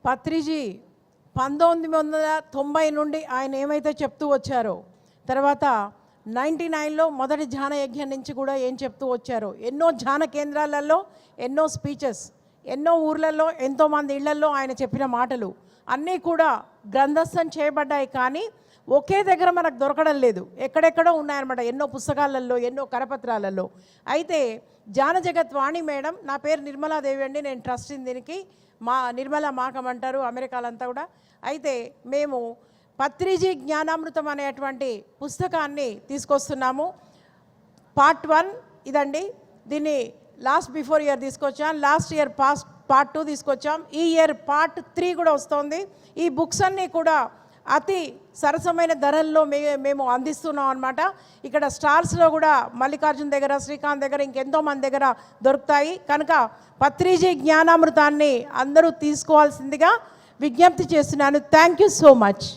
పత్రిజీ 1990 నుండి ఆయన ఏమైతే చెప్తూ వచ్చారో, తర్వాత 99లో మొదటి ధ్యాన యజ్ఞం నుంచి కూడా ఏం చెప్తూ వచ్చారో, ఎన్నో ధ్యాన కేంద్రాలలో ఎన్నో స్పీచెస్, ఎన్నో ఊర్లలో ఎంతోమంది ఇళ్లలో ఆయన చెప్పిన మాటలు అన్నీ కూడా గ్రంథస్థం చేయబడ్డాయి. కానీ ఒకే దగ్గర మనకు దొరకడం లేదు, ఎక్కడెక్కడో ఉన్నాయన్నమాట, ఎన్నో పుస్తకాలలో, ఎన్నో కరపత్రాలలో. అయితే ధ్యాన జగత్ వాణి మేడం, నా పేరు నిర్మలాదేవి అండి, నేను ట్రస్టీని దీనికి, మా నిర్మల మాకం అంటారు అమెరికాలంతా కూడా. అయితే మేము పత్రిజీ జ్ఞానామృతం అనేటువంటి పుస్తకాన్ని తీసుకొస్తున్నాము. పార్ట్ 1 ఇదండి. దీన్ని బిఫోర్ ఇయర్ తీసుకొచ్చాం, లాస్ట్ ఇయర్ పార్ట్ 2 తీసుకొచ్చాం, ఈ ఇయర్ పార్ట్ 3 కూడా వస్తుంది. ఈ బుక్స్ అన్నీ కూడా అతి సరసమైన ధరల్లో మేము అందిస్తున్నాం అన్నమాట. ఇక్కడ స్టార్స్లో కూడా మల్లికార్జున్ దగ్గర, శ్రీకాంత్ దగ్గర, ఇంకెంతో మంది దగ్గర దొరుకుతాయి. కనుక పత్రిజీ జ్ఞానామృతాన్ని అందరూ తీసుకోవాల్సిందిగా విజ్ఞప్తి చేస్తున్నాను. Thank you so much.